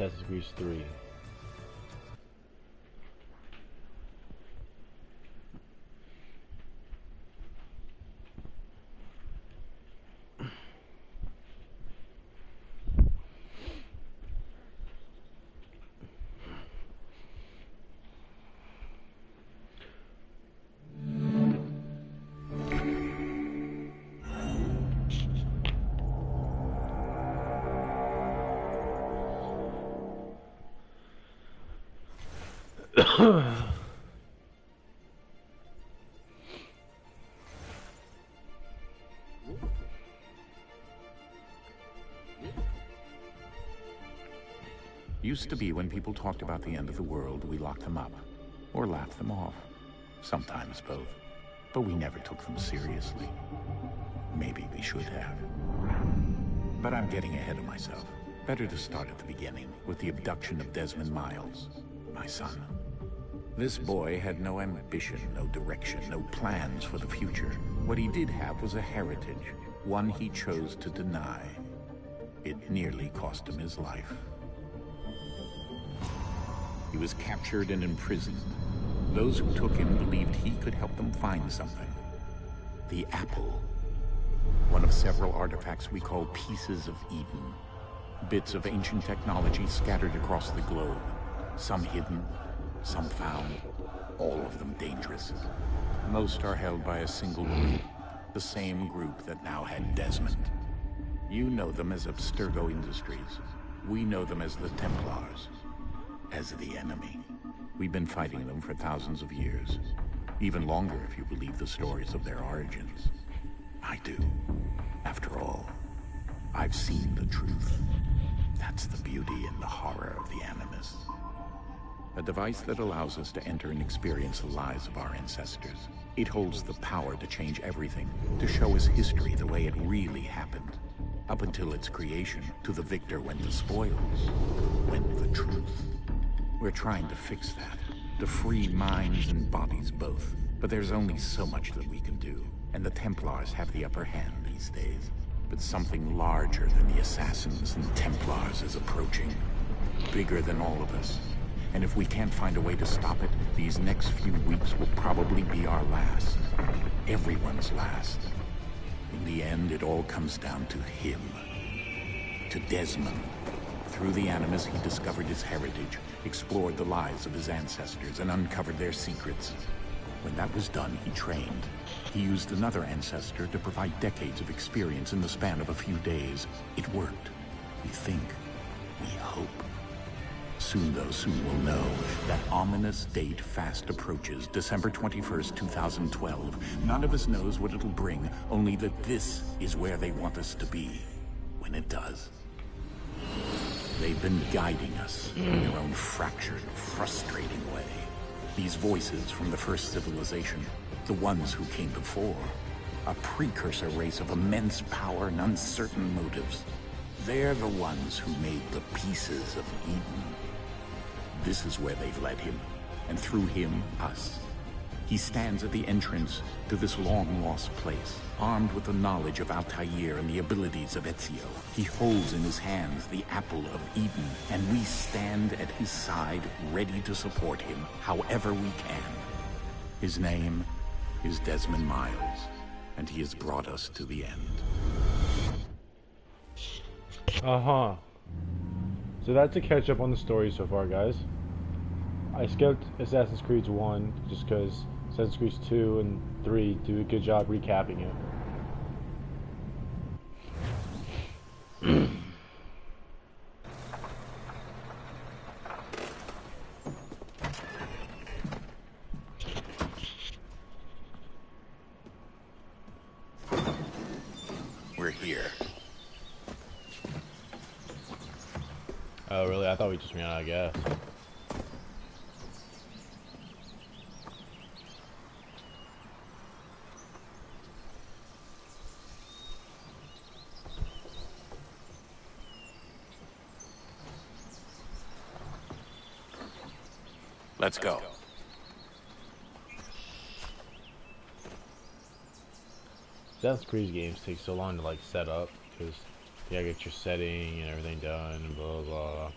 Assassin's Creed 3. Used to be when people talked about the end of the world, we locked them up. Or laughed them off. Sometimes both. But we never took them seriously. Maybe we should have. But I'm getting ahead of myself. Better to start at the beginning, with the abduction of Desmond Miles, my son. This boy had no ambition, no direction, no plans for the future. What he did have was a heritage, one he chose to deny. It nearly cost him his life. He was captured and imprisoned. Those who took him believed he could help them find something. The apple. One of several artifacts we call pieces of Eden. Bits of ancient technology scattered across the globe. Some hidden, some found, all of them dangerous. Most are held by a single group, the same group that now had Desmond. You know them as Abstergo Industries. We know them as the Templars. As the enemy. We've been fighting them for thousands of years. Even longer if you believe the stories of their origins. I do. After all, I've seen the truth. That's the beauty and the horror of the Animus. A device that allows us to enter and experience the lives of our ancestors. It holds the power to change everything, to show us history the way it really happened. Up until its creation, to the victor went the spoils, went the truth. We're trying to fix that, to free minds and bodies both. But there's only so much that we can do, and the Templars have the upper hand these days. But something larger than the Assassins and Templars is approaching. Bigger than all of us. And if we can't find a way to stop it, these next few weeks will probably be our last. Everyone's last. In the end, it all comes down to him. To Desmond. Through the Animus, he discovered his heritage, explored the lives of his ancestors, and uncovered their secrets. When that was done, he trained. He used another ancestor to provide decades of experience in the span of a few days. It worked. We think. We hope. Soon, though, soon we'll know. That ominous date fast approaches, December 21st, 2012. None of us knows what it'll bring, only that this is where they want us to be. When it does. They've been guiding us in their own fractured, frustrating way. These voices from the first civilization, the ones who came before, a precursor race of immense power and uncertain motives. They're the ones who made the pieces of Eden. This is where they've led him, and through him, us. He stands at the entrance to this long-lost place, armed with the knowledge of Altair and the abilities of Ezio. He holds in his hands the apple of Eden, and we stand at his side, ready to support him, however we can. His name is Desmond Miles, and he has brought us to the end. Uh-huh. So that's a catch up on the story so far, guys. I skipped Assassin's Creed 1 just because Assassin's Creed 2 and 3 do a good job recapping it. We're here. Oh, really? I thought we just ran out of gas. Let's go. Assassin's Creed games take so long to like set up because you gotta get your setting and everything done and blah blah.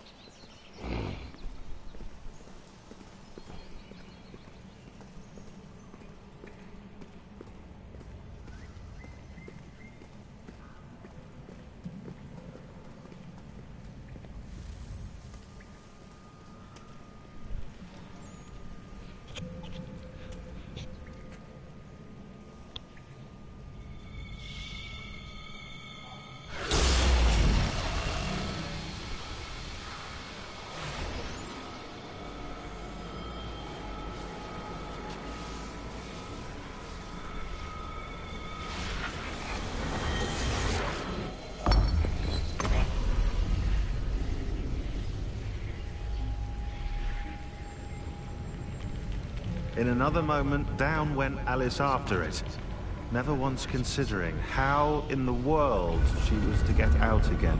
In another moment, down went Alice after it, never once considering how in the world she was to get out again.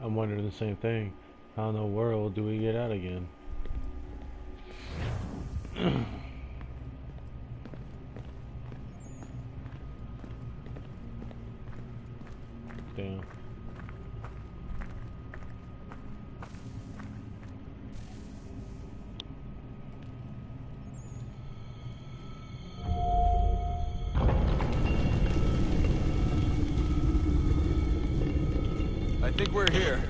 I'm wondering the same thing. How in the world do we get out again? Damn. I think we're here.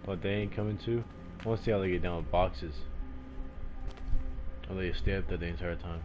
What, they ain't coming too? I want to see how they get down with boxes. Or they stay up there the entire time.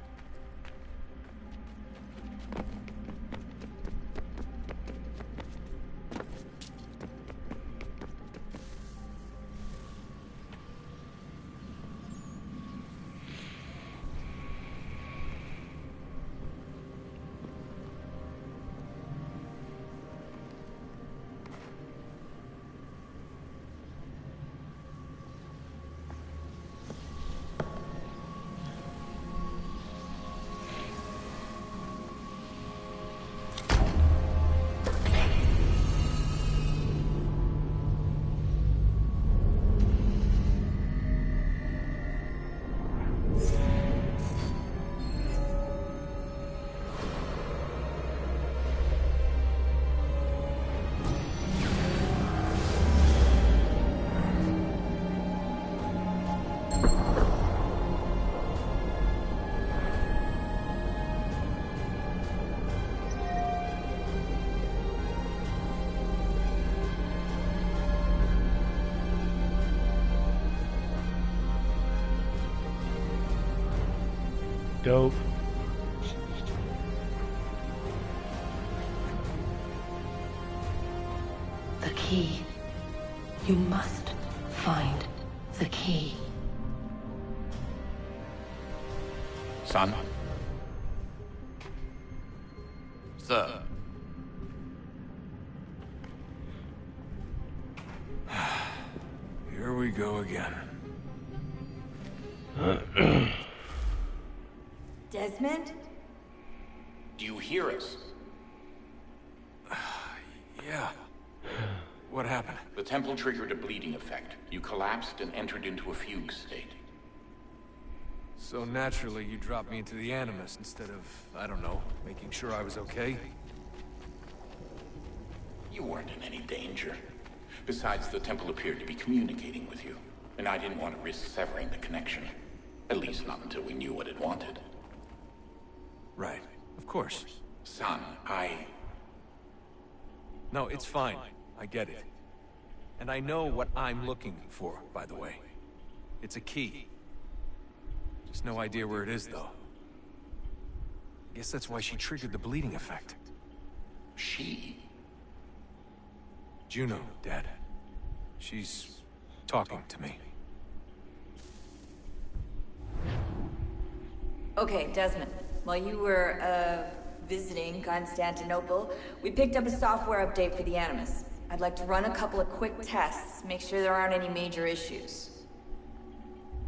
Dope. The key. You must find the key. Son? Sir. Here we go again. Desmond? Do you hear us? Yeah. What happened? The temple triggered a bleeding effect. You collapsed and entered into a fugue state. So naturally, you dropped me into the Animus instead of, I don't know, making sure I was okay? You weren't in any danger. Besides, the temple appeared to be communicating with you, and I didn't want to risk severing the connection. At least not until we knew what it wanted. Right. Of course. Son, No, it's fine. I get it. And I know what I'm looking for, by the way. It's a key. Just no idea where it is, though. I guess that's why she triggered the bleeding effect. She? Juno, Dad. She's talking to me. Okay, Desmond. While you were, visiting Constantinople, we picked up a software update for the Animus. I'd like to run a couple of quick tests, make sure there aren't any major issues.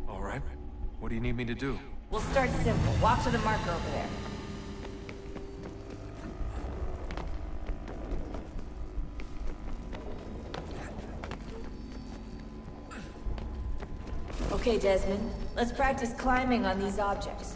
All right. What do you need me to do? We'll start simple. Walk to the marker over there. Okay, Desmond. Let's practice climbing on these objects.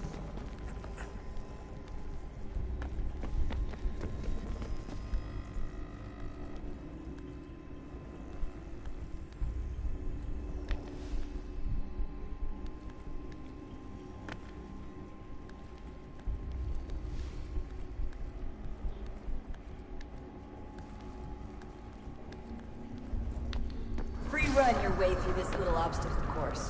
Free run your way through this little obstacle course.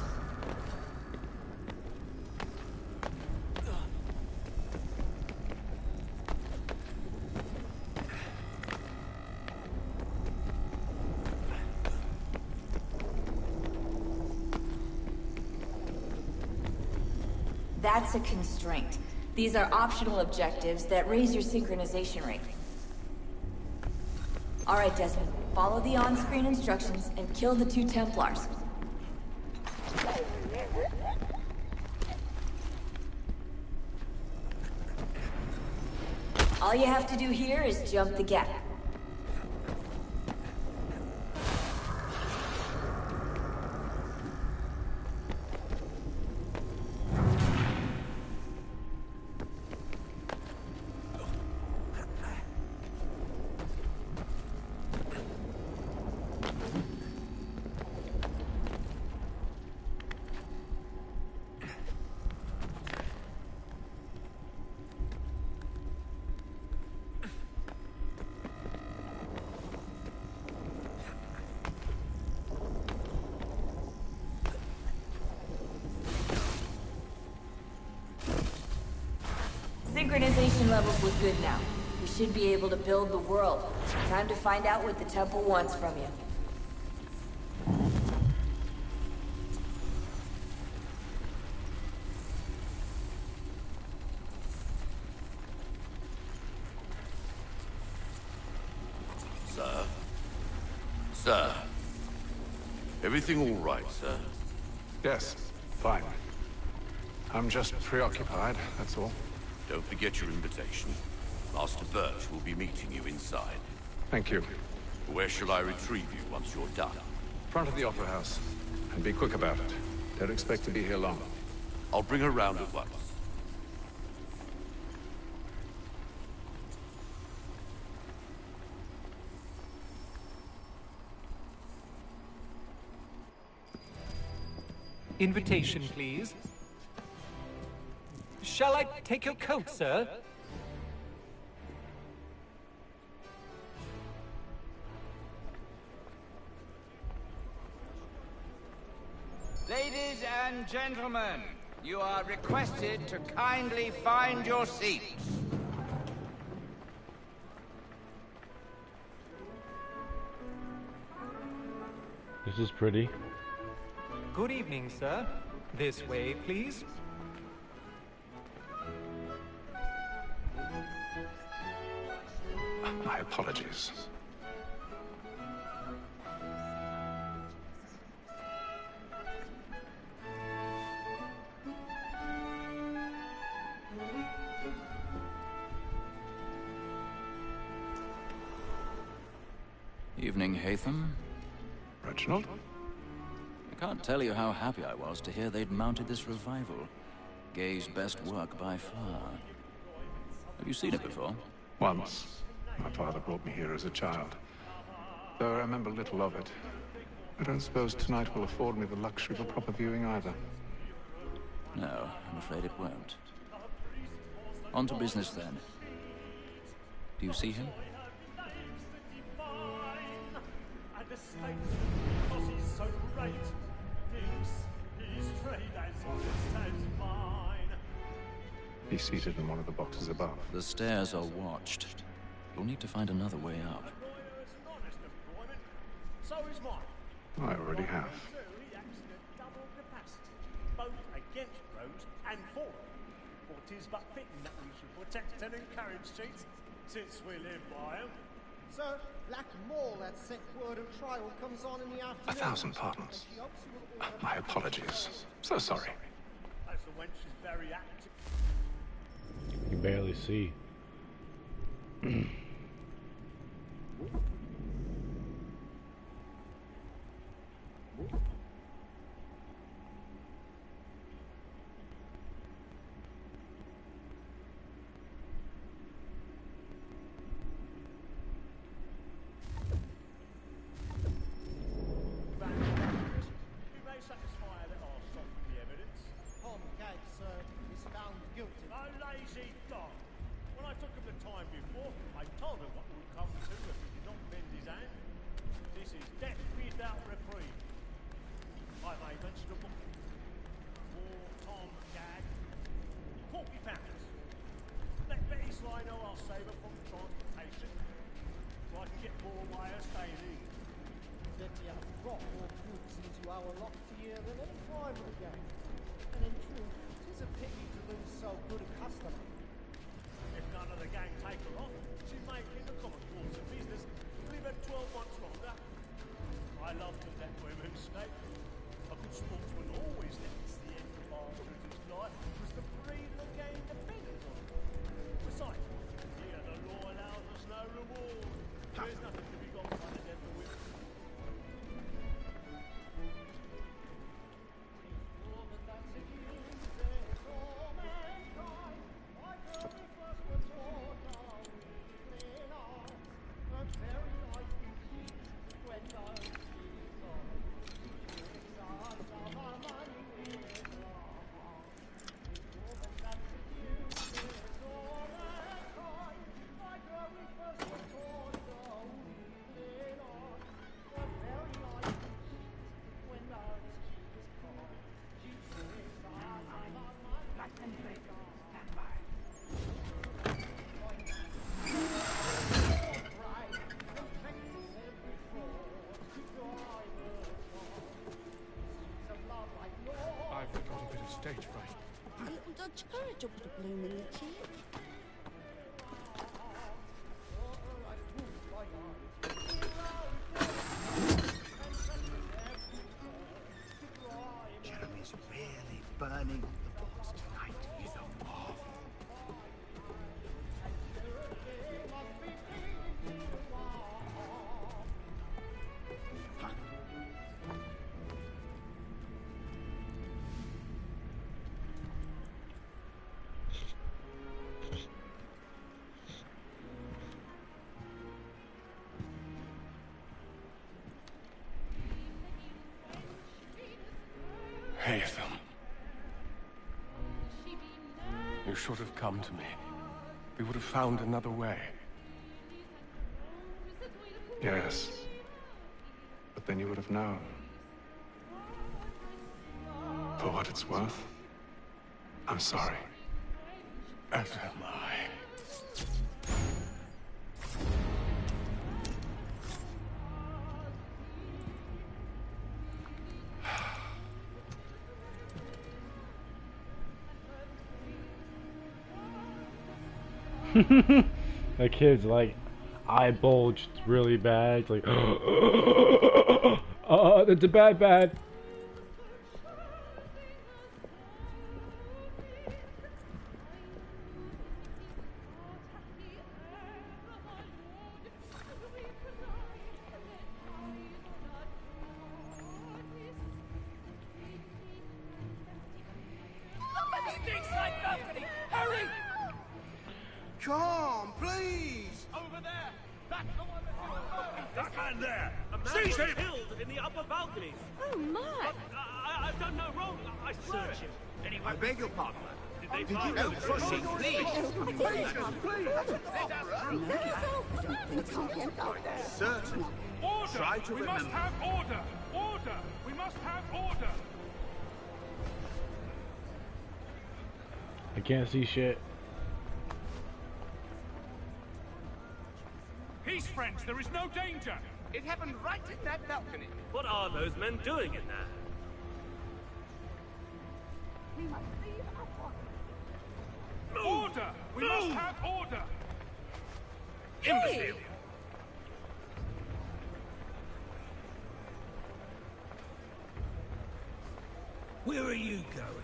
That's a constraint. These are optional objectives that raise your synchronization rate. Alright, Desmond. Follow the on-screen instructions and kill the 2 Templars. All you have to do here is jump the gap. Synchronization levels look good now. We should be able to build the world. Time to find out what the temple wants from you. Sir? Sir? Everything all right, sir? Yes, fine. I'm just preoccupied, that's all. Don't forget your invitation. Master Birch will be meeting you inside. Thank you. Where shall I retrieve you once you're done? Front of the Opera House. And be quick about it. Don't expect to be here long. I'll bring her round at once. Invitation, please. Shall I take your coat, sir? Ladies and gentlemen, you are requested to kindly find your seats. This is pretty. Good evening, sir. This way, please. My apologies. Evening, Hatham. Reginald? I can't tell you how happy I was to hear they'd mounted this revival. Gay's best work by far. Have you seen it before? Once. My father brought me here as a child. Though I remember little of it. I don't suppose tonight will afford me the luxury of a proper viewing either. No, I'm afraid it won't. On to business then. Do you see him? He's seated in one of the boxes above. The stairs are watched. You'll need to find another way up. I already have. Both against Rose and for her. For 'tis but fitting that we should protect and encourage cheats, since we live by 'em. Sir, lack more that sick word of trial comes on in the afternoon. 1,000 pardons. My apologies. So sorry. As the wench is very active. You can barely see. reasonable. For Tom Gag, £40. Let Betty Sly know I'll save her from transportation, so I can get more while I stay in. That you have brought more goods into our locked year than any primary gang. And in truth, it is a pity to lose so good a customer. If none of the gang take her on, she may, in the common course of business, live at 12 months longer. I love to let women escape. A good sportsman always lets the end of our duties fly, because the breed of the game depends on it. Besides, here the law allows us no reward. There's nothing to be got by the death of women. Stage fright. A little Dodge courage will put a bloom in your cheek. Jeremy's really burning the boards tonight. He's a marvel. Hey, Phil. You should have come to me. We would have found another way. Yes. But then you would have known. For what it's worth, I'm sorry. As am I. The kid's like, eye bulged really bad. It's like, that's a bad. Hurry! Come, please! Over there! That's the one that man there! A man Seize was him! killed in the upper balconies! Oh my! I've done no wrong, I swear it. Anyway, I beg your pardon. did they Did you find know crossing, Certainly. Order! Try to we remember. must have order! Order! We must have order! I can't see shit. Peace, friends, there is no danger! It happened right in that balcony. What are those men doing in there? We must leave our Order! We must have order! Imbecile! Where are you going?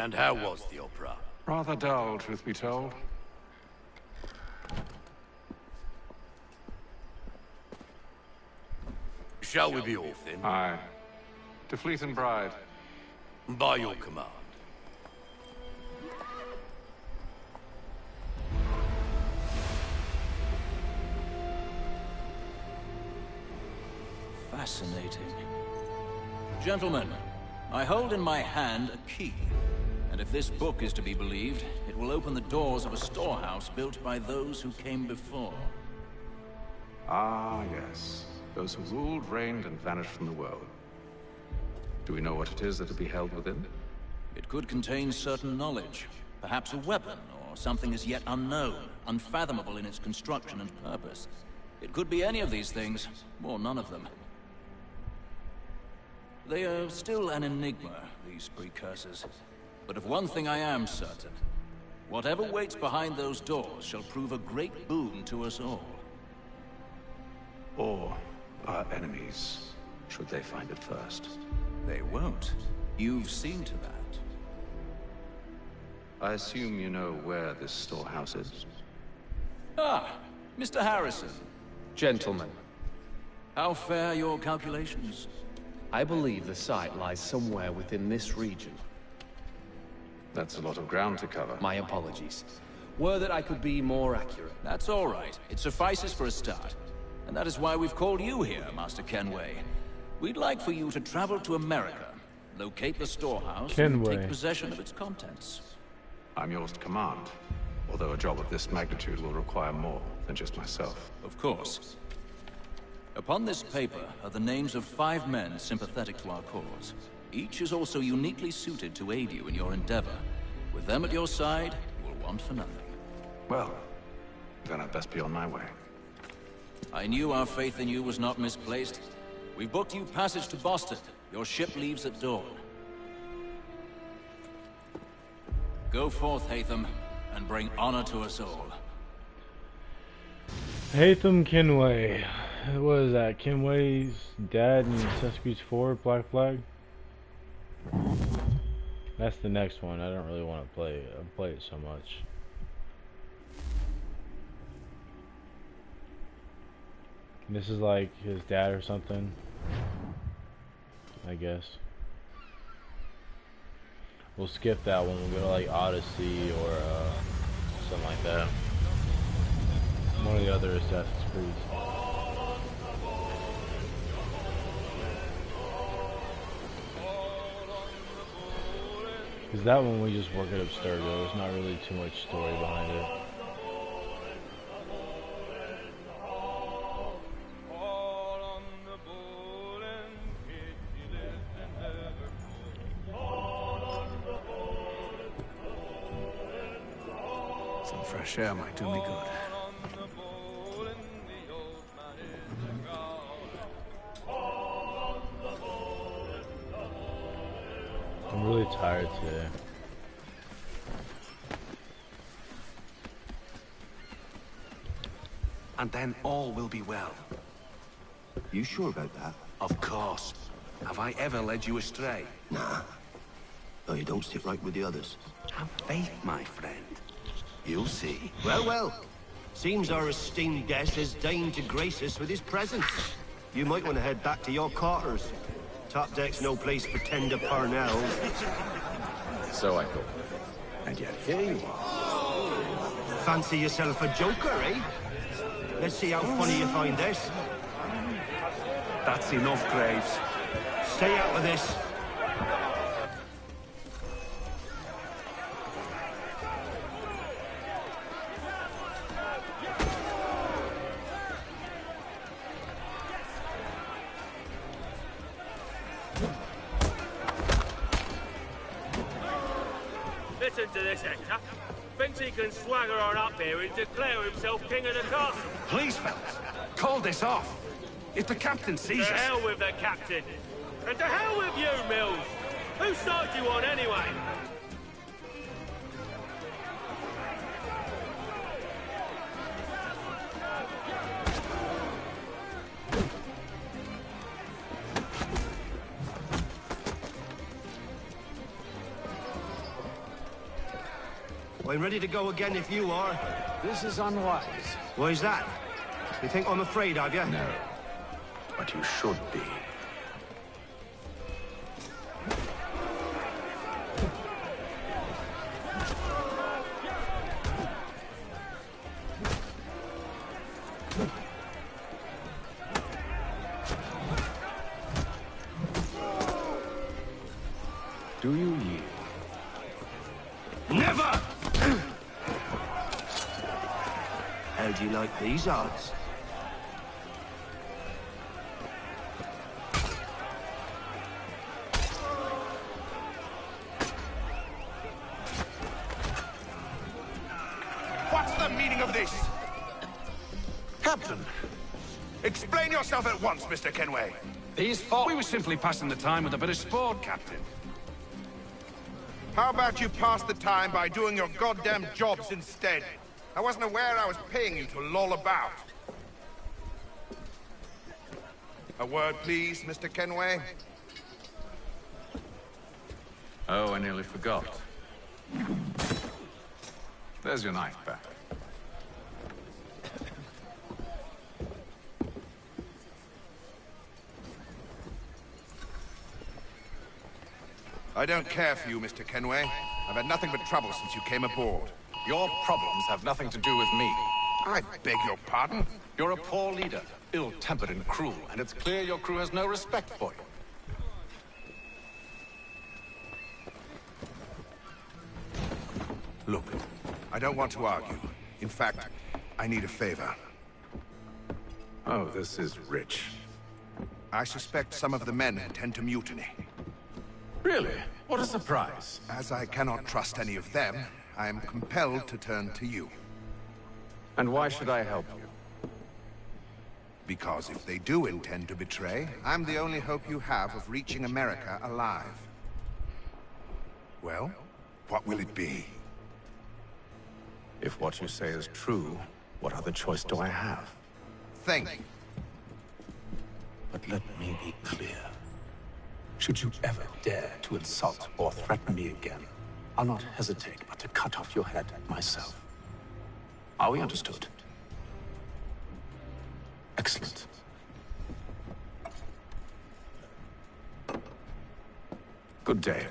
And how was the opera? Rather dull, truth be told. Shall we be off then? Aye. To Fleet and Bride. By your command. Fascinating. Gentlemen, I hold in my hand a key. And if this book is to be believed, it will open the doors of a storehouse built by those who came before. Ah, yes. Those who ruled, reigned, and vanished from the world. Do we know what it is that will be held within? It could contain certain knowledge. Perhaps a weapon, or something as yet unknown, unfathomable in its construction and purpose. It could be any of these things, or none of them. They are still an enigma, these precursors. But of one thing I am certain. Whatever waits behind those doors shall prove a great boon to us all. Or our enemies, should they find it first. They won't. You've seen to that. I assume you know where this storehouse is? Ah, Mr. Harrison. Gentlemen, How fare your calculations? I believe the site lies somewhere within this region. That's a lot of ground to cover. My apologies. Were that I could be more accurate. That's all right. It suffices for a start. And that is why we've called you here, Master Kenway. We'd like for you to travel to America, locate the storehouse, and take possession of its contents. I'm yours to command. Although a job of this magnitude will require more than just myself. Of course. Upon this paper are the names of 5 men sympathetic to our cause. Each is also uniquely suited to aid you in your endeavor. With them at your side, you will want for nothing. Well, then I'd best be on my way. I knew our faith in you was not misplaced. We've booked you passage to Boston. Your ship leaves at dawn. Go forth, Hatham, and bring honor to us all. Hatham Kenway. What is that? Kenway's dad in Assassin's Creed 4, Black Flag? That's the next one. I don't really want to play it. I've played it so much. This is like his dad or something, I guess. We'll skip that one. We'll go to like Odyssey or something like that. One of the other Assassin's Creeds. Because that one we just work at Abstergo. There's not really too much story behind it. Some fresh air might do me good. I'm really tired today. And then all will be well. You sure about that? Of course. Have I ever led you astray? Nah. No, you don't stick right with the others. Have faith, my friend. You'll see. Well, well. Seems our esteemed guest has deigned to grace us with his presence. You might want to head back to your quarters. Top deck's no place for tender parnells. So I thought. And yet here you are. Fancy yourself a joker, eh? Let's see how funny you find this. That's enough, Graves. Stay out of this. Listen to this, Hector. Thinks he can swagger on up here and declare himself king of the castle. Please, fellas, call this off. If the captain sees us... To hell with the captain. And to hell with you, Mills. Whose side you on, anyway? I'm ready to go again if you are. This is unwise. Why's that? You think I'm afraid of you? No. what you should be. Do you yield? Never! How do you like these odds? What's the meaning of this? Captain, explain yourself at once, Mr. Kenway. These folk... We were simply passing the time with a bit of sport, Captain. How about you pass the time by doing your goddamn jobs instead? I wasn't aware I was paying you to loll about. A word, please, Mr. Kenway. Oh, I nearly forgot. There's your knife back. I don't care for you, Mr. Kenway. I've had nothing but trouble since you came aboard. Your problems have nothing to do with me. I beg your pardon? You're a poor leader, ill-tempered and cruel, and it's clear your crew has no respect for you. Look, I don't want to argue. In fact, I need a favor. Oh, this is rich. I suspect some of the men intend to mutiny. Really? What a surprise. As I cannot trust any of them, I am compelled to turn to you. And why should I help you? Because if they do intend to betray, I'm the only hope you have of reaching America alive. Well, what will it be? If what you say is true, what other choice do I have? Think. But let me be clear. Should you ever dare to insult or threaten me again, I'll not hesitate but to cut off your head myself. Are we understood? Excellent. Good day.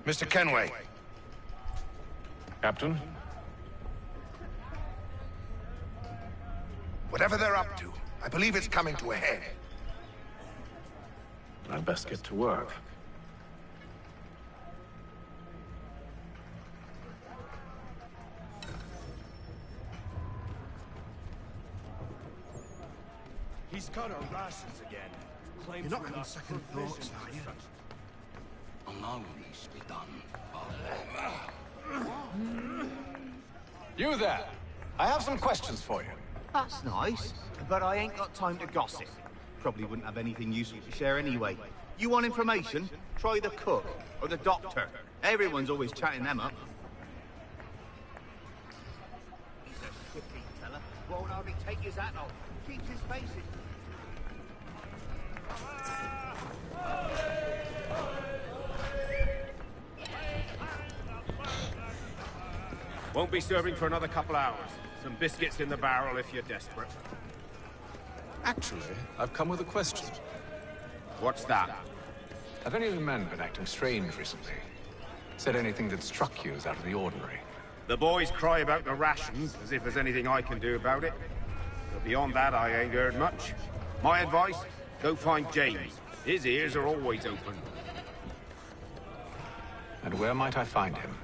Mr. Kenway. Captain? Whatever they're up to, I believe it's coming to a head. I'd best get to work. He's got our rations again. You're not having second thoughts, are you? Allow this be done. You there! I have some questions for you. That's nice, but I ain't got time to gossip. Probably wouldn't have anything useful to share anyway. You want information? Try the cook or the doctor. Everyone's always chatting them up. He's a shifty fella. Won't hardly take his hat off. Keeps his face in. Won't be serving for another couple hours. Some biscuits in the barrel if you're desperate. Actually, I've come with a question. What's that? Have any of the men been acting strange recently? Said anything that struck you as out of the ordinary? The boys cry about the rations, as if there's anything I can do about it. But beyond that, I ain't heard much. My advice, go find James. His ears are always open. And where might I find him?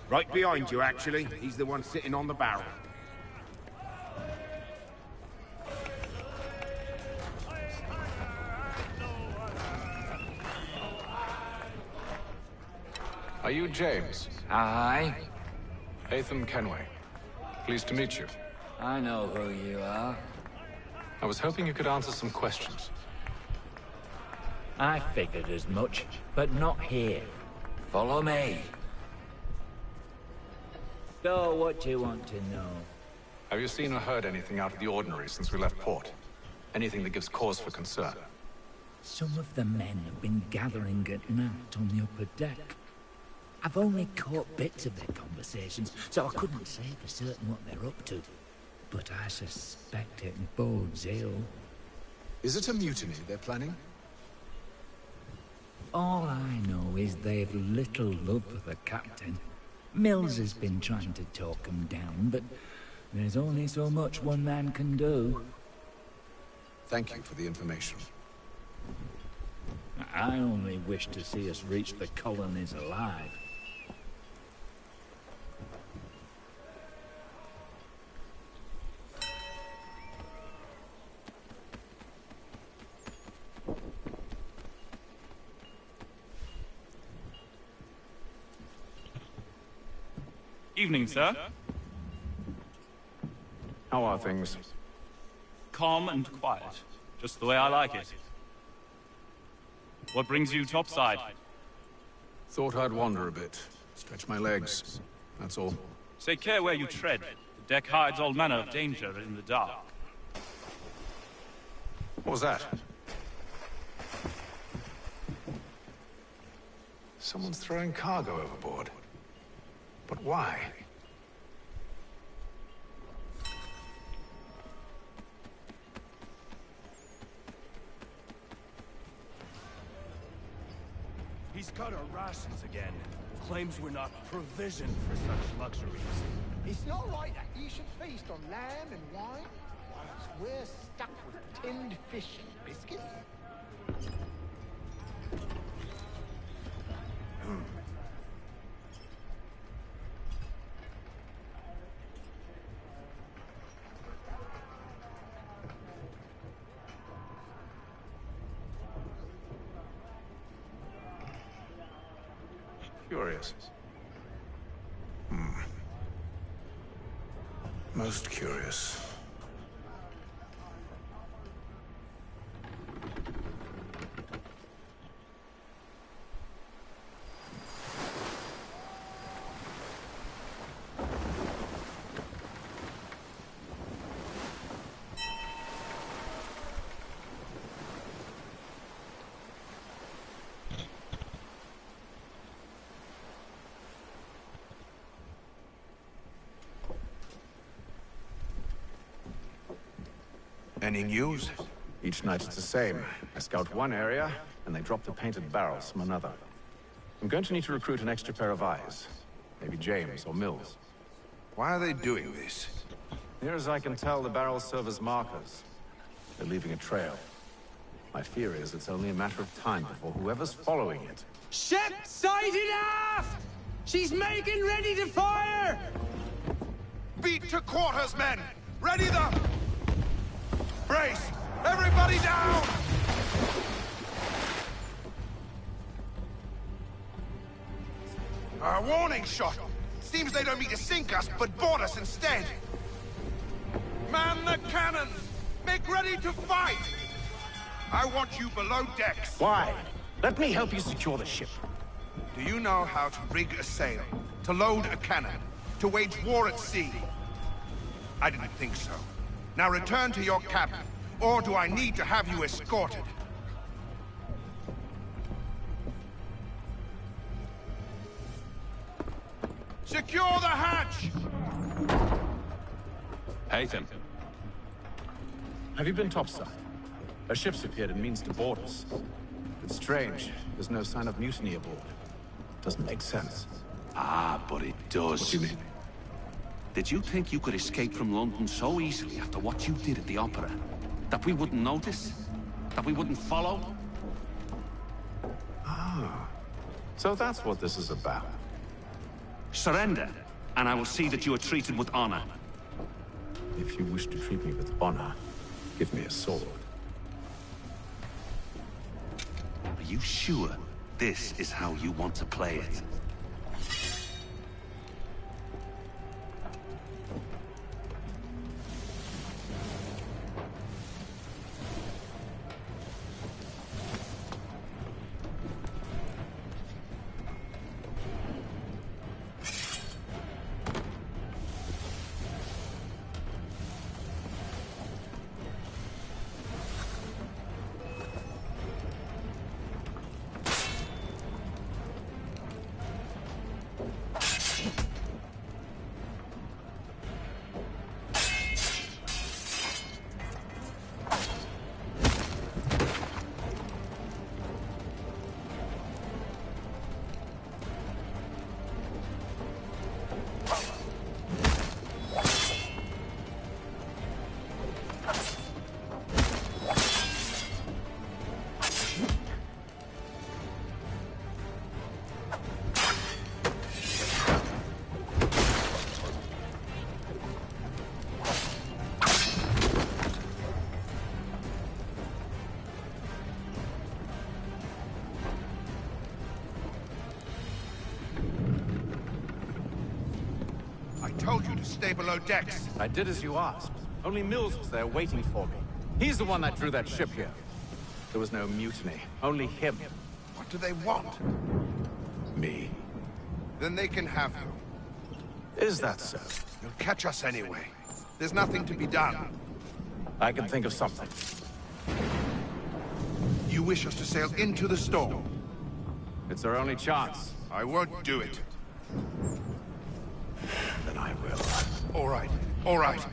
Right behind you, actually. He's the one sitting on the barrel. Are you James? Aye. Ethan Kenway. Pleased to meet you. I know who you are. I was hoping you could answer some questions. I figured as much, but not here. Follow me. So, what do you want to know? Have you seen or heard anything out of the ordinary since we left port? Anything that gives cause for concern? Some of the men have been gathering at night on the upper deck. I've only caught bits of their conversations, so I couldn't say for certain what they're up to. But I suspect it bodes ill. Is it a mutiny they're planning? All I know is they've little love for the captain. Mills has been trying to talk him down, but there's only so much one man can do. Thank you for the information. I only wish to see us reach the colonies alive. Evening, sir. How are things? Calm and quiet. Just the way I like it. What brings you topside? Thought I'd wander a bit. Stretch my legs. That's all. Take care where you tread. The deck hides all manner of danger in the dark. What was that? Someone's throwing cargo overboard. But why? He's cut our rations again. Claims we're not provisioned for such luxuries. It's not right that you should feast on lamb and wine, whilst we're stuck with tinned fish and biscuits. Curious. Most curious. Any news? Each night it's the same. I scout one area, and they drop the painted barrels from another. I'm going to need to recruit an extra pair of eyes. Maybe James or Mills. Why are they doing this? Near as I can tell, the barrels serve as markers. They're leaving a trail. My fear is it's only a matter of time before whoever's following it... Ship sighted aft! She's making ready to fire! Beat to quarters, men! Ready the... Brace! Everybody down! A warning shot! Seems they don't mean to sink us, but board us instead! Man the cannons! Make ready to fight! I want you below decks! Why? Let me help you secure the ship. Do you know how to rig a sail? To load a cannon? To wage war at sea? I didn't think so. Now return to your cabin, or do I need to have you escorted? Secure the hatch! Haytham. Have you been topside? A ship's appeared and means to board us. It's strange. There's no sign of mutiny aboard. Doesn't make sense. Ah, but it does. What do you mean? Did you think you could escape from London so easily after what you did at the opera? That we wouldn't notice? That we wouldn't follow? Ah. So that's what this is about. Surrender, and I will see that you are treated with honor. If you wish to treat me with honor, give me a sword. Are you sure this is how you want to play it? told you to stay below decks. I did as you asked. Only Mills was there waiting for me. He's the one that drew that ship here. There was no mutiny, only him. What do they want? Me. Then they can have you. Is that so? You'll catch us anyway. There's nothing to be done. I can think of something. You wish us to sail into the storm? It's our only chance. I won't do it. Then I will. All right, all right.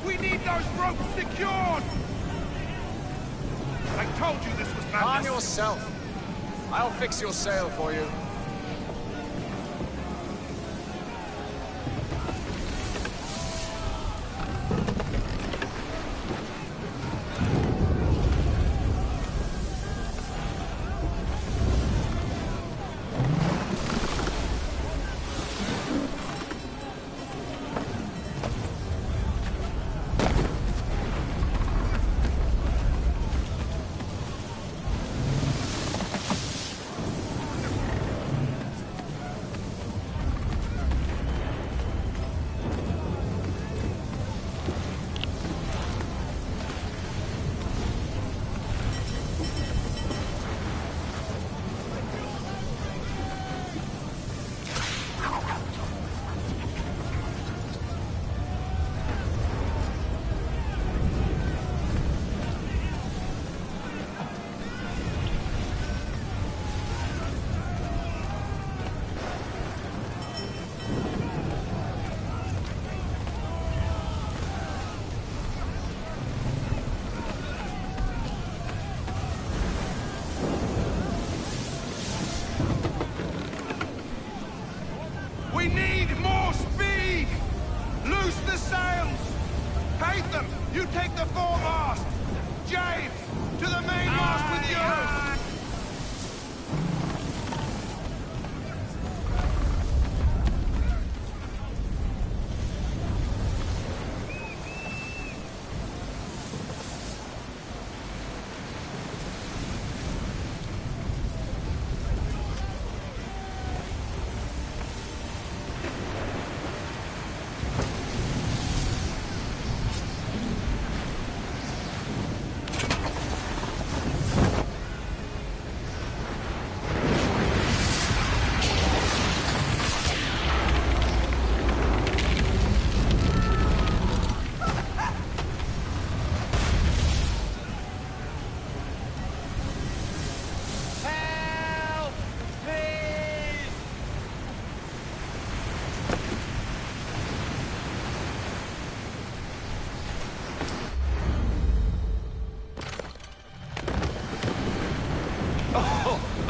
We need those ropes secured! I told you this was madness. Calm yourself. I'll fix your sail for you. We need more speed! Loose the sails! Haytham, you take the foremast! James, to the mainmast with you!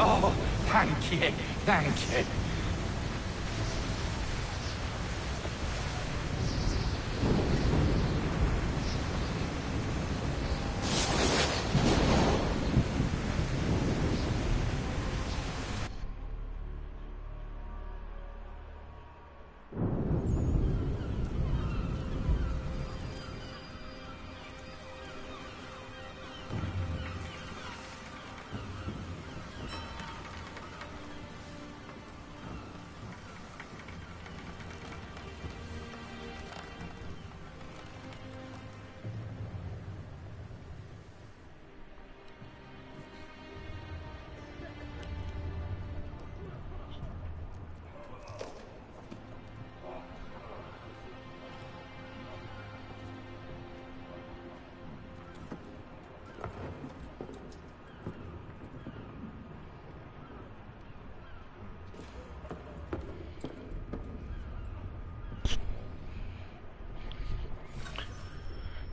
Oh, thank you, thank you.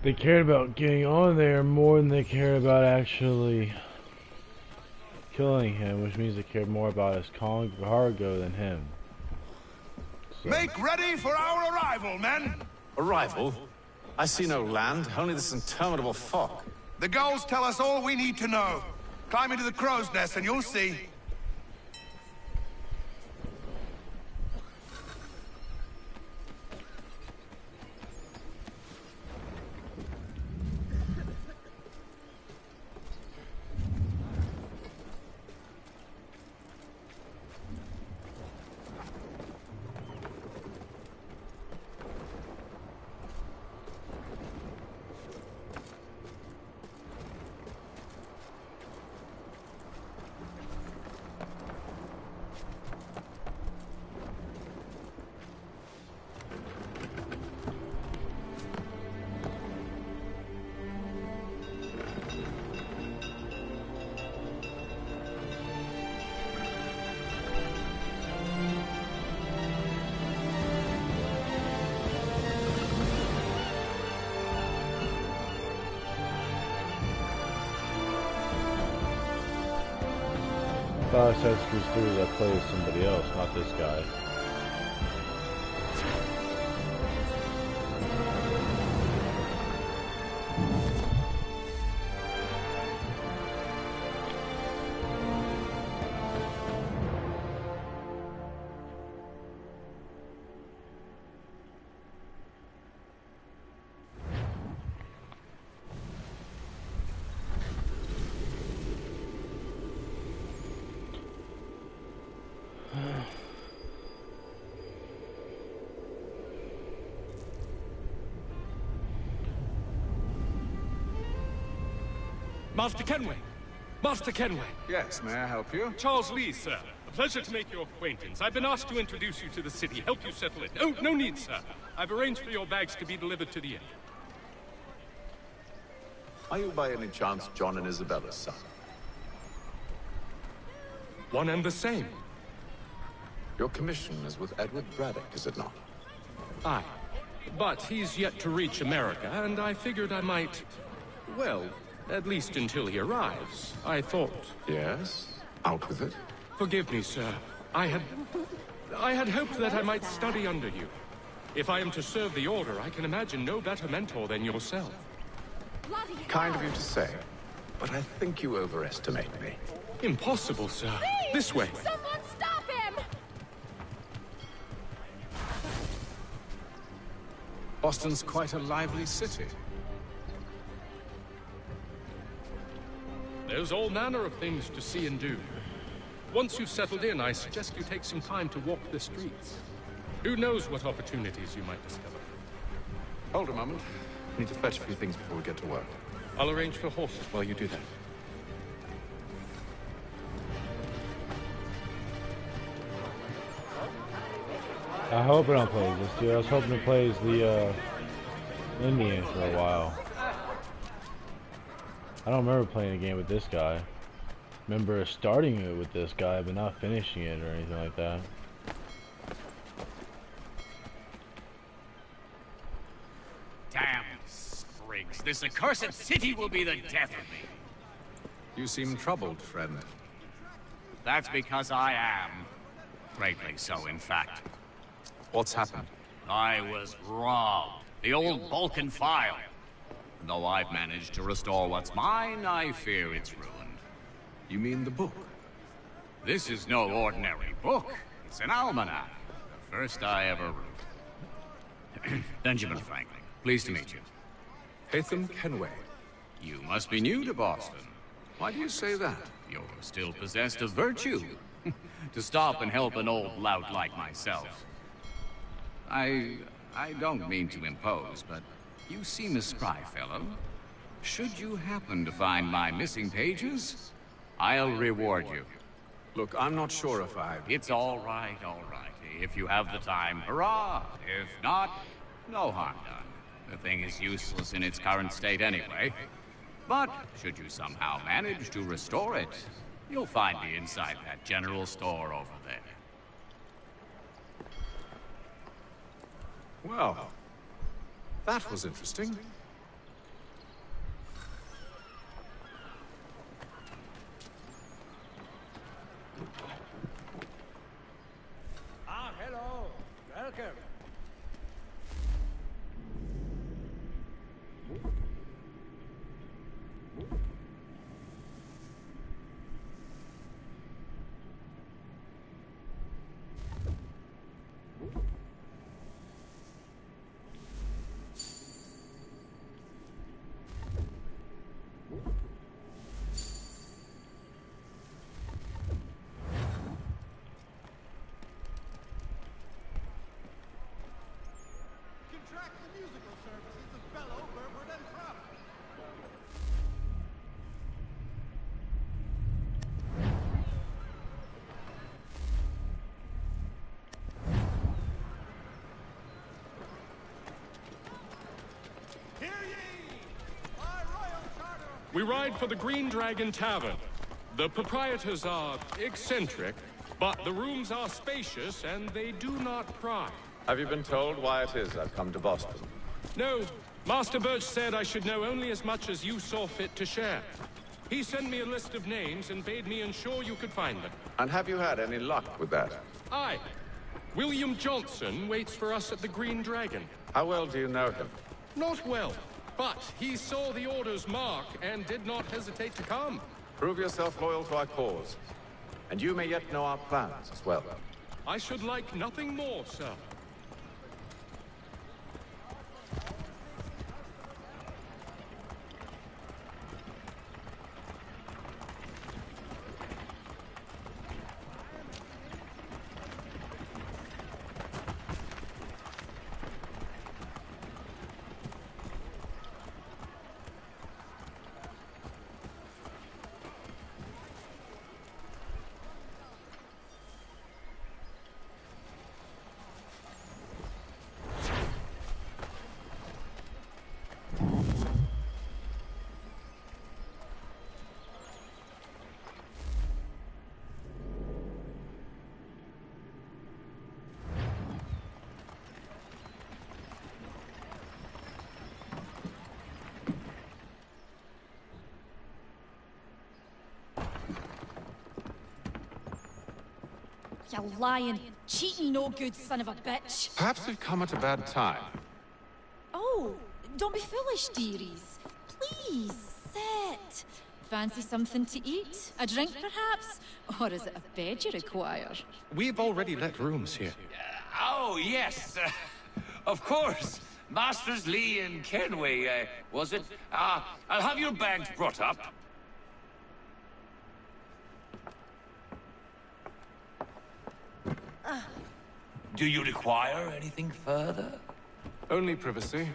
They cared about getting on there more than they cared about actually killing him, which means they cared more about his cargo than him. So. Make ready for our arrival, men! Arrival? I see no land, only this interminable fog. The goals tell us all we need to know. Climb into the crow's nest and you'll see. I thought Assassin's Creed 3 that plays somebody else, not this guy. Master Kenway! Master Kenway! Yes, may I help you? Charles Lee, sir. A pleasure to make your acquaintance. I've been asked to introduce you to the city, help you settle it. Oh, no need, sir. I've arranged for your bags to be delivered to the inn. Are you by any chance John and Isabella's son? One and the same. Your commission is with Edward Braddock, is it not? Aye. But he's yet to reach America, and I figured I might... well, at least until he arrives, I thought. Yes? Out with it. Forgive me, sir. I had hoped that I might study under you. If I am to serve the Order, I can imagine no better mentor than yourself. Kind of you to say, but I think you overestimate me. Impossible, sir. Please! This way. Someone stop him! Boston's quite a lively city. There's all manner of things to see and do. Once you've settled in, I suggest you take some time to walk the streets. Who knows what opportunities you might discover. Hold a moment. I need to fetch a few things before we get to work. I'll arrange for horses while you do that. I hope I don't play this, dude. I was hoping to play as the Indian for a while. I don't remember playing a game with this guy. Remember starting it with this guy, but not finishing it or anything like that. Damn sprigs. This accursed city will be the death of me. You seem troubled, friend. That's because I am. Greatly so, in fact. What's happened? I was robbed. The old Balkan file. Though I've managed to restore what's mine, I fear it's ruined. You mean the book? This is no ordinary book. It's an almanac. The first I ever wrote. Benjamin Franklin, pleased to meet you. Hatham Kenway. You must be new to Boston. Why do you say that? You're still possessed of virtue. To stop and help an old lout like myself. I don't mean to impose, but you seem a spry fellow. Should you happen to find my missing pages, I'll reward you. Look, I'm not sure if I... It's all right, all right. If you have the time, hurrah! If not, no harm done. The thing is useless in its current state anyway. But should you somehow manage to restore it, you'll find me inside that general store over there. Well, that was interesting. Ah, hello. Welcome. attract the musical services of Bellow, Burbard, and Crowder. We ride for the Green Dragon Tavern. The proprietors are eccentric, but the rooms are spacious and they do not pry. Have you been told why it is I've come to Boston? No, Master Birch said I should know only as much as you saw fit to share. He sent me a list of names and bade me ensure you could find them. And have you had any luck with that? Aye. William Johnson waits for us at the Green Dragon. How well do you know him? Not well, but he saw the order's mark and did not hesitate to come. Prove yourself loyal to our cause. And you may yet know our plans as well. I should like nothing more, sir. You lying, cheating, no good son of a bitch. Perhaps we've come at a bad time. Oh, don't be foolish, dearies. Please, sit. Fancy something to eat? A drink, perhaps? Or is it a bed you require? We've already let rooms here. Oh, yes. Of course. Masters Lee and Kenway, was it? I'll have your bags brought up. Do you require anything further? Only privacy.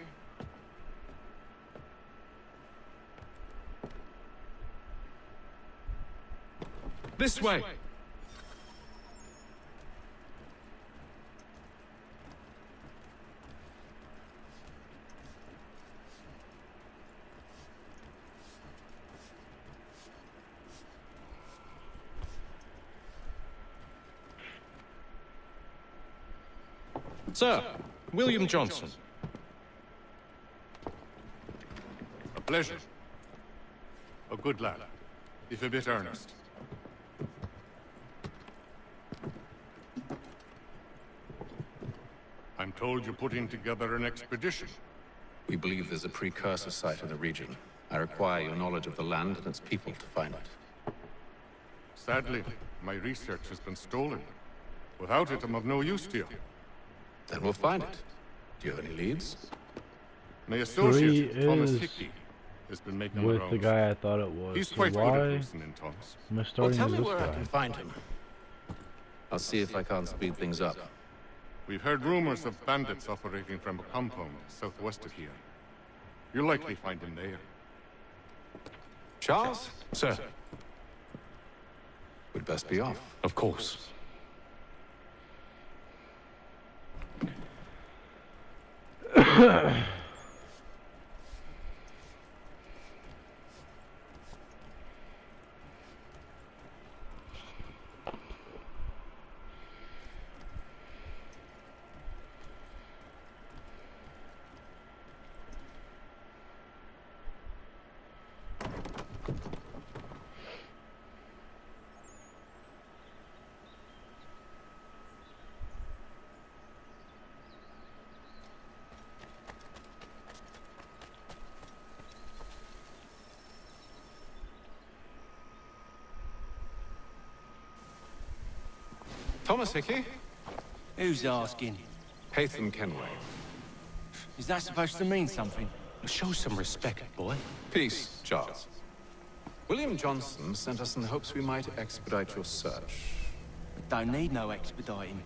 This way. Sir, William Johnson. A pleasure. A good lad, if a bit earnest. I'm told you're putting together an expedition. We believe there's a precursor site in the region. I require your knowledge of the land and its people to find it. Sadly, my research has been stolen. Without it, I'm of no use to you. Then we'll find it. Do you have any leads? My associate, Thomas is Hickey, has been making with the rounds. the guy I thought it was. He's So quite good why at listening, Thomas. am I Well, starting tell with me this where I guy? can find him. I'll see if I can't speed things up. We've heard rumors of bandits operating from a compound southwest of here. You'll likely find him there. Charles? Sir. We'd best be off. Of course. Thomas Hickey? Who's asking? Haytham Kenway. Is that supposed to mean something? Show some respect, boy. Peace, Charles. William Johnson sent us in the hopes we might expedite your search. Don't need no expediting.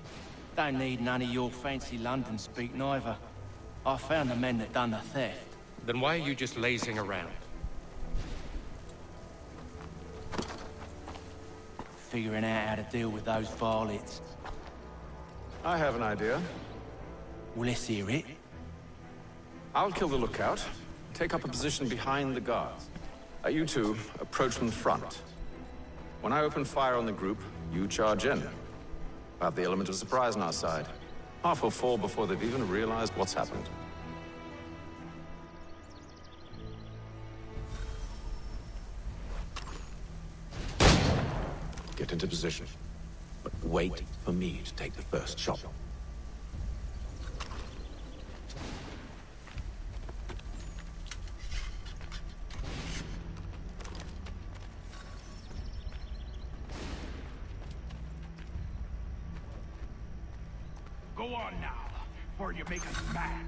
Don't need none of your fancy London speak neither. I found the men that done the theft. Then why are you just lazing around? Figuring out how to deal with those varlets. I have an idea. Well, let's hear it. I'll kill the lookout, take up a position behind the guards. You two approach from the front. When I open fire on the group, you charge in. We'll have the element of surprise on our side. Half will fall before they've even realized what's happened. Get into position. But wait for me to take the first shot. Go on now, or you make us mad.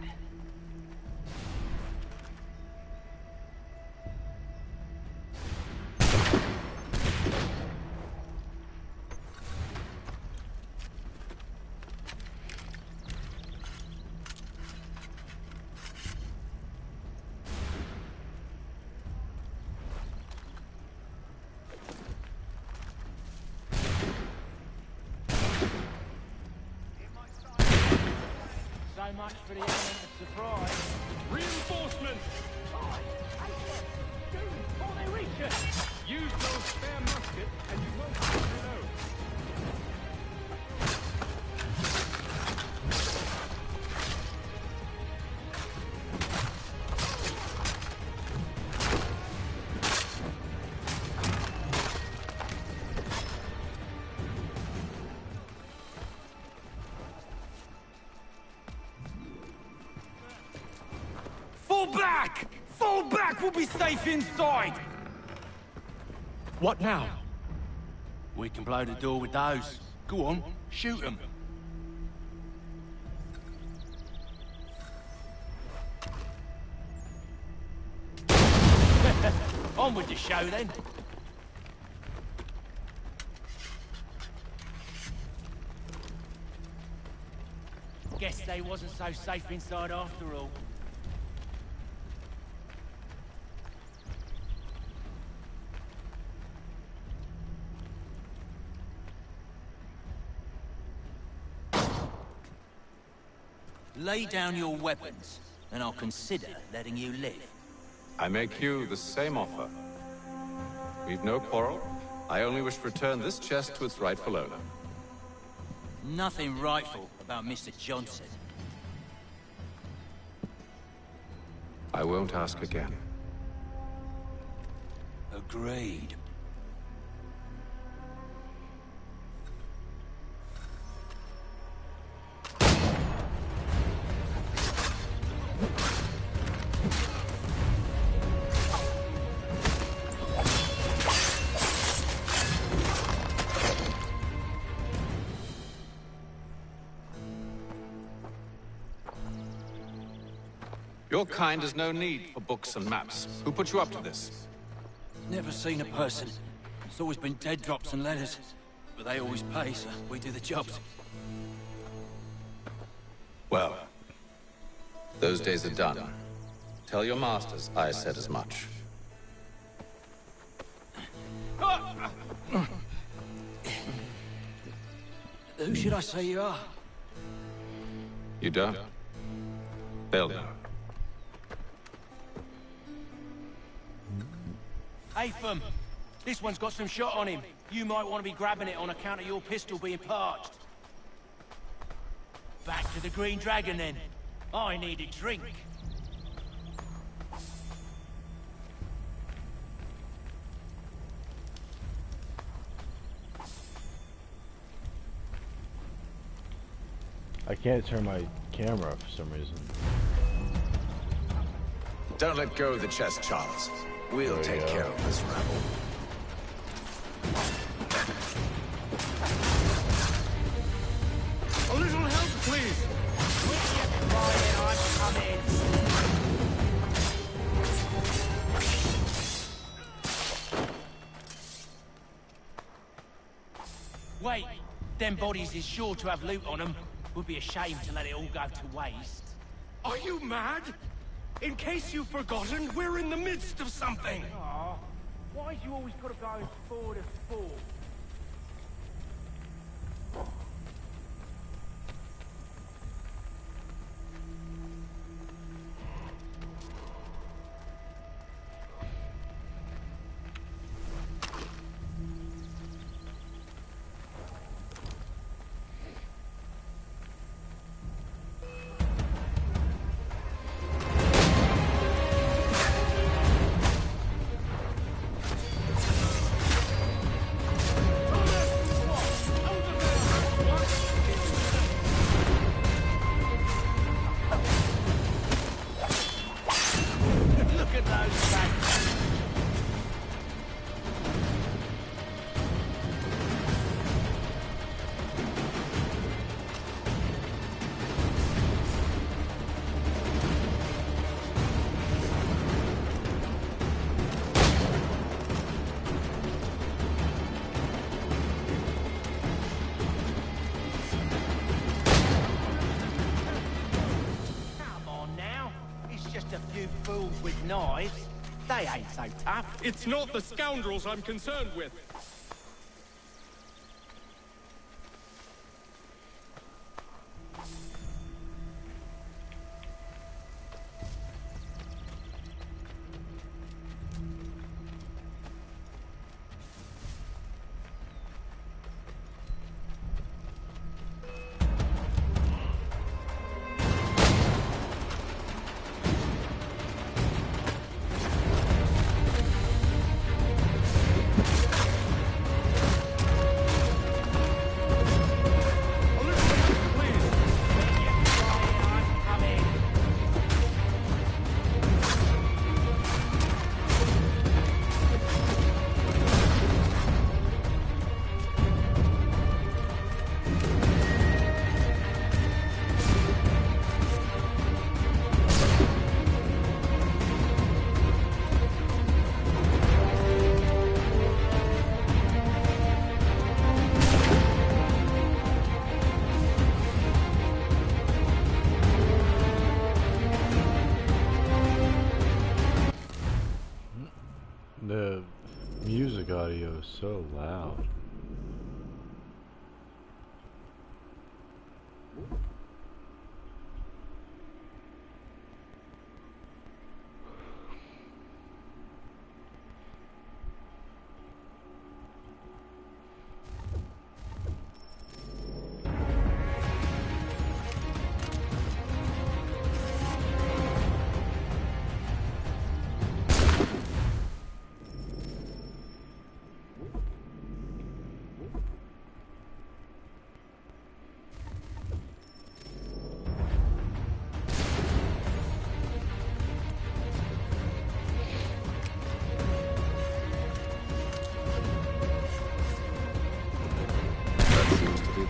So much for the element of surprise. Reinforcements! Before they reach us! Use those spare muskets and you won't have to reload. Fall back! Fall back! We'll be safe inside! What now? We can blow the door with those. Go on, shoot them. On with the show then. Guess they wasn't so safe inside after all. Lay down your weapons, and I'll consider letting you live. I make you the same offer. We've no quarrel. I only wish to return this chest to its rightful owner. Nothing rightful about Mr. Johnson. I won't ask again. Agreed. Your kind has no need for books and maps. Who put you up to this? Never seen a person. It's always been dead drops and letters. But they always pay, so we do the jobs. Well, those days are done. Tell your masters I said as much. Who should I say you are? You don't? They'll know. Atham, this one's got some shot on him. You might want to be grabbing it on account of your pistol being parched. Back to the Green Dragon then. I need a drink. I can't turn my camera off for some reason. Don't let go of the chest, Charles. We'll take care of this rabble. A little help, please! Wait, them bodies is sure to have loot on them. Would be a shame to let it all go to waste. Are you mad? In case you've forgotten, we're in the midst of something! Aw, why's you always gotta go in 4 to 4? Look at those bats! Come on now. It's just a few fools with knives. They ain't so tough. It's not the scoundrels I'm concerned with. The music audio is so loud.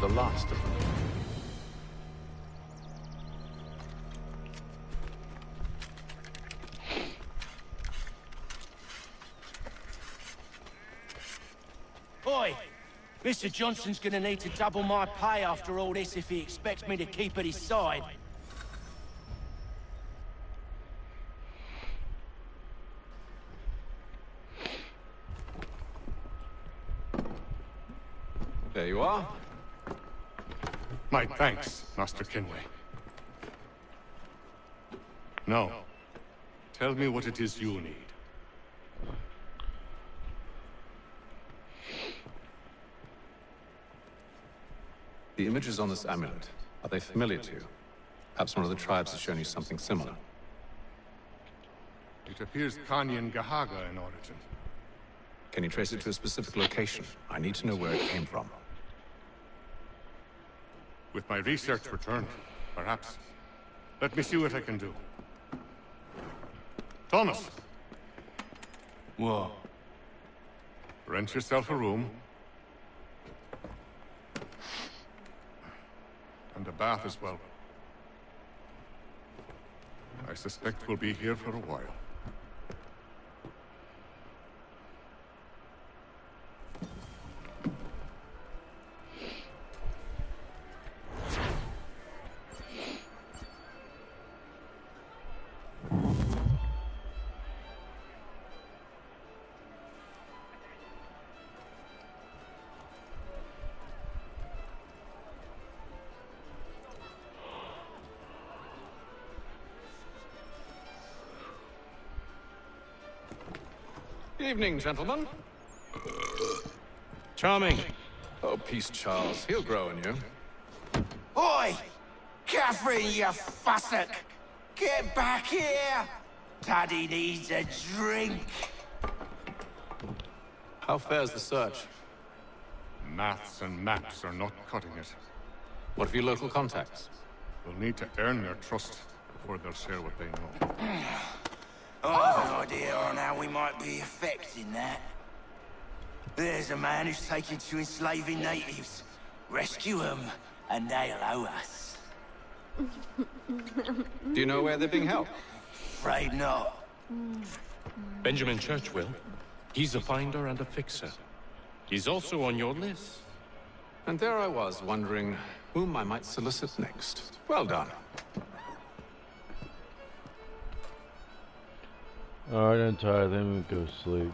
The last of them. Oi! Mr. Johnson's gonna need to double my pay after all this if he expects me to keep at his side. There you are. My thanks, Master Kenway. Now, tell me what it is you need. The images on this amulet, are they familiar to you? Perhaps one of the tribes has shown you something similar. It appears Kanyan Gahaga in origin. Can you trace it to a specific location? I need to know where it came from. With my research returned, perhaps. Let me see what I can do. Thomas! What? Rent yourself a room. And a bath as well. I suspect we'll be here for a while. Evening, gentlemen. Charming. Oh, peace, Charles. He'll grow in you. Oi! Catherine, you fussock! Get back here! Daddy needs a drink. How fares the search? Maths and maps are not cutting it. What of your local contacts? We'll need to earn their trust before they'll share what they know. I have an idea on how we might be affecting that. There's a man who's taken to enslaving natives. Rescue them, and they'll owe us. Do you know where they're being held? Afraid not. Benjamin Church will. He's a finder and a fixer. He's also on your list. And there I was, wondering whom I might solicit next. Well done. Alright, I'm tired. Let me go sleep.